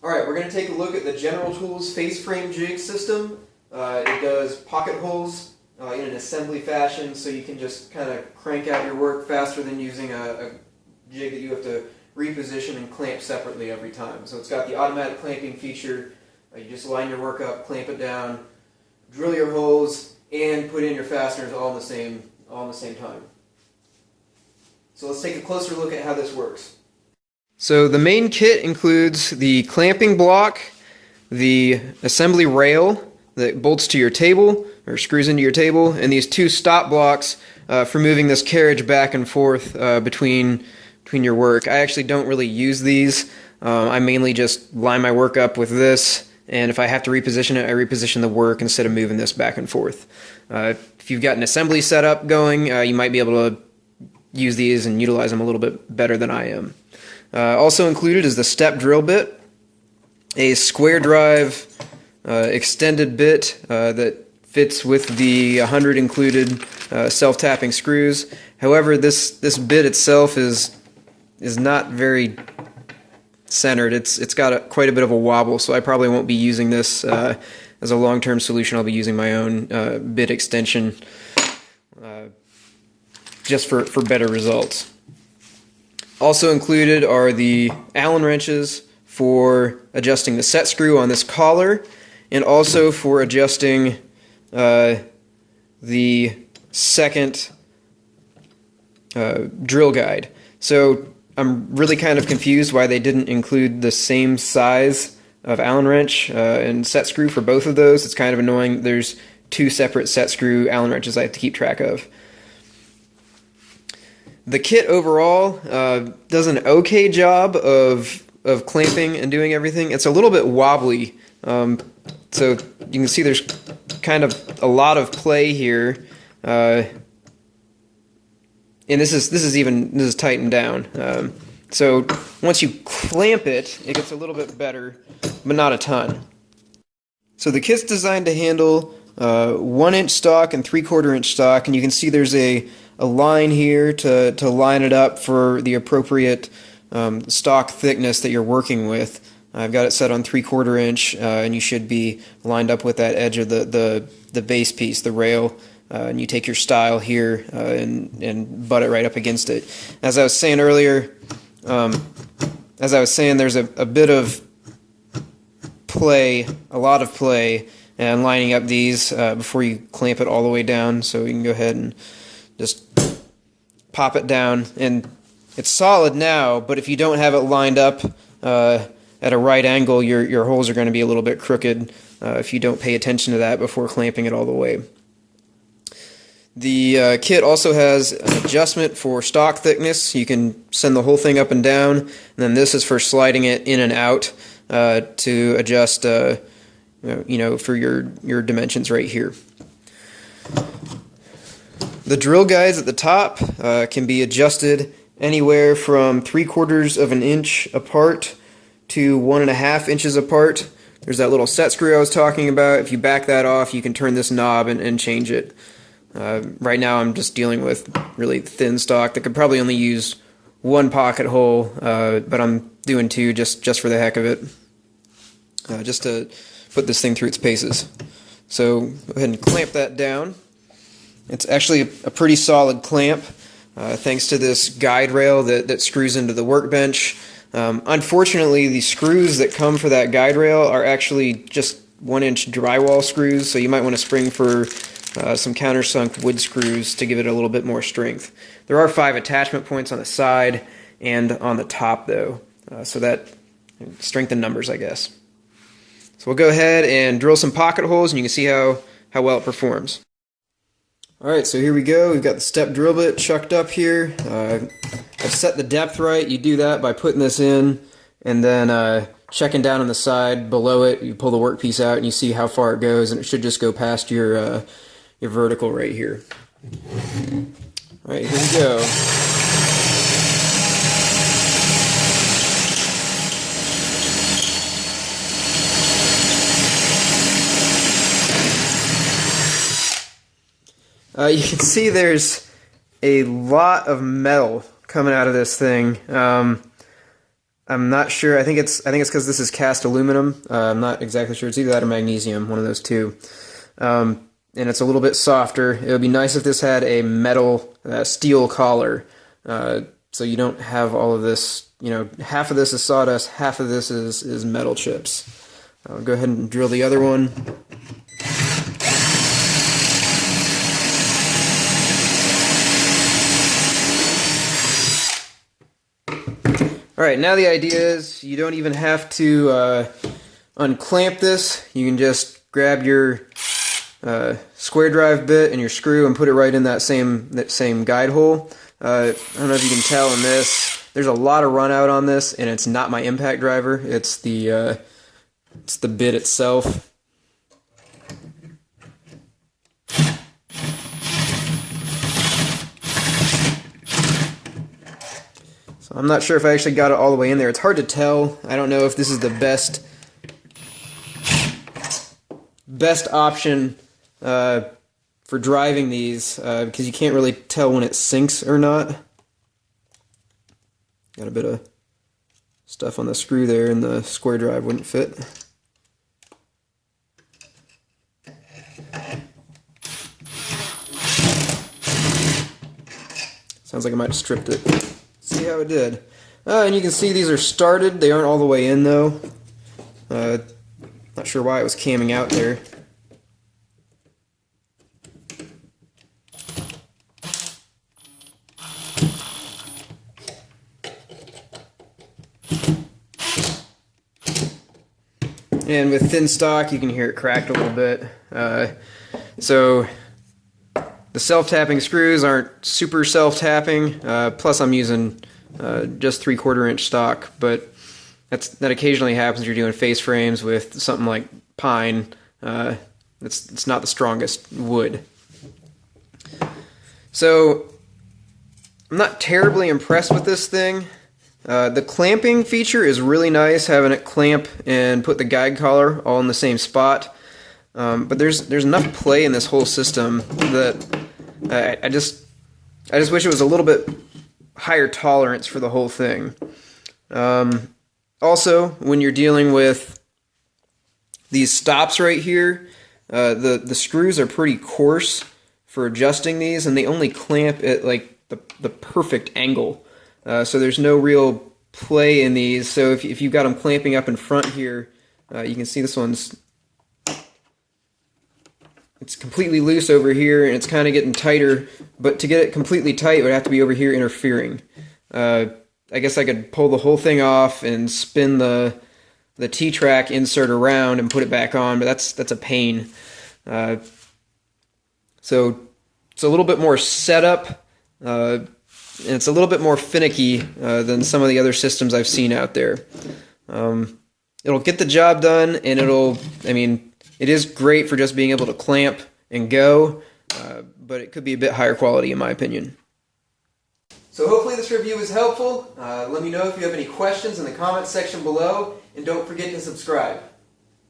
Alright, we're going to take a look at the General Tools face frame jig system. It does pocket holes in an assembly fashion, so you can just kind of crank out your work faster than using a jig that you have to reposition and clamp separately every time. So it's got the automatic clamping feature. You just line your work up, clamp it down, drill your holes, and put in your fasteners all in the same time. So let's take a closer look at how this works. So the main kit includes the clamping block, the assembly rail that bolts to your table or screws into your table, and these two stop blocks for moving this carriage back and forth between your work. I actually don't really use these. I mainly just line my work up with this, and if I have to reposition it, I reposition the work instead of moving this back and forth. If you've got an assembly setup going, you might be able to use these and utilize them a little bit better than I am. Also included is the step drill bit, a square drive extended bit that fits with the 100 included self-tapping screws. However, this bit itself is not very centered. It's got quite a bit of a wobble, so I probably won't be using this as a long-term solution. I'll be using my own bit extension just for better results. Also included are the Allen wrenches for adjusting the set screw on this collar, and also for adjusting the second drill guide. So I'm really kind of confused why they didn't include the same size of Allen wrench and set screw for both of those. It's kind of annoying. There's two separate set screw Allen wrenches I have to keep track of. The kit overall does an okay job of clamping and doing everything. It's a little bit wobbly, so you can see there's kind of a lot of play here, and this is tightened down. So once you clamp it, it gets a little bit better, but not a ton. So the kit's designed to handle 1-inch stock and 3/4-inch stock, and you can see there's a line here to line it up for the appropriate stock thickness that you're working with. I've got it set on 3/4 inch, and you should be lined up with that edge of the base piece, the rail, and you take your style here and butt it right up against it. As I was saying earlier, there's a bit of play, a lot of play, and lining up these before you clamp it all the way down. So you can go ahead and just pop it down, and it's solid now, but if you don't have it lined up at a right angle, your holes are going to be a little bit crooked if you don't pay attention to that before clamping it all the way. The kit also has an adjustment for stock thickness. You can send the whole thing up and down, and then this is for sliding it in and out to adjust for your dimensions right here. The drill guides at the top can be adjusted anywhere from 3/4 of an inch apart to 1.5 inches apart. There's that little set screw I was talking about. If you back that off, you can turn this knob and change it. Right now I'm just dealing with really thin stock that could probably only use one pocket hole, but I'm doing two just for the heck of it, just to put this thing through its paces. So go ahead and clamp that down. It's actually a pretty solid clamp, thanks to this guide rail that screws into the workbench. Unfortunately, the screws that come for that guide rail are actually just 1-inch drywall screws, so you might want to spring for some countersunk wood screws to give it a little bit more strength. There are 5 attachment points on the side and on the top, though, so that strength in numbers, I guess. So we'll go ahead and drill some pocket holes, and you can see how well it performs. Alright, so here we go. We've got the step drill bit chucked up here. I've set the depth right. You do that by putting this in and then checking down on the side below it. You pull the workpiece out and you see how far it goes, and it should just go past your vertical right here. Alright, here we go. You can see there's a lot of metal coming out of this thing. I'm not sure. I think it's because this is cast aluminum. I'm not exactly sure. It's either that or magnesium, one of those two. And it's a little bit softer. It would be nice if this had a metal steel collar, so you don't have all of this. You know, half of this is sawdust, half of this is metal chips. I'll go ahead and drill the other one. Alright, now the idea is you don't even have to unclamp this. You can just grab your square drive bit and your screw and put it right in that same guide hole. I don't know if you can tell in this. There's a lot of run out on this, and it's not my impact driver. It's the bit itself. So I'm not sure if I actually got it all the way in there. It's hard to tell. I don't know if this is the best option for driving these because you can't really tell when it sinks or not. Got a bit of stuff on the screw there, and the square drive wouldn't fit. Sounds like I might have stripped it. See how it did. And you can see these are started. They aren't all the way in though. Not sure why it was camming out there. And with thin stock, you can hear it cracked a little bit. So the self-tapping screws aren't super self-tapping. Plus, I'm using just 3/4 inch stock, but that occasionally happens. You're doing face frames with something like pine. It's not the strongest wood. So I'm not terribly impressed with this thing. The clamping feature is really nice, having it clamp and put the guide collar all in the same spot. But there's enough play in this whole system that I just wish it was a little bit higher tolerance for the whole thing. Also, when you're dealing with these stops right here, the screws are pretty coarse for adjusting these, and they only clamp at like the perfect angle. So there's no real play in these. So if you've got them clamping up in front here, you can see this one's it's completely loose over here, and it's kind of getting tighter. But to get it completely tight, it would have to be over here interfering. I guess I could pull the whole thing off and spin the T-track insert around and put it back on, but that's a pain. So it's a little bit more setup. And it's a little bit more finicky than some of the other systems I've seen out there. It'll get the job done, and it is great for just being able to clamp and go, but it could be a bit higher quality in my opinion. So hopefully this review was helpful. Let me know if you have any questions in the comments section below, and don't forget to subscribe.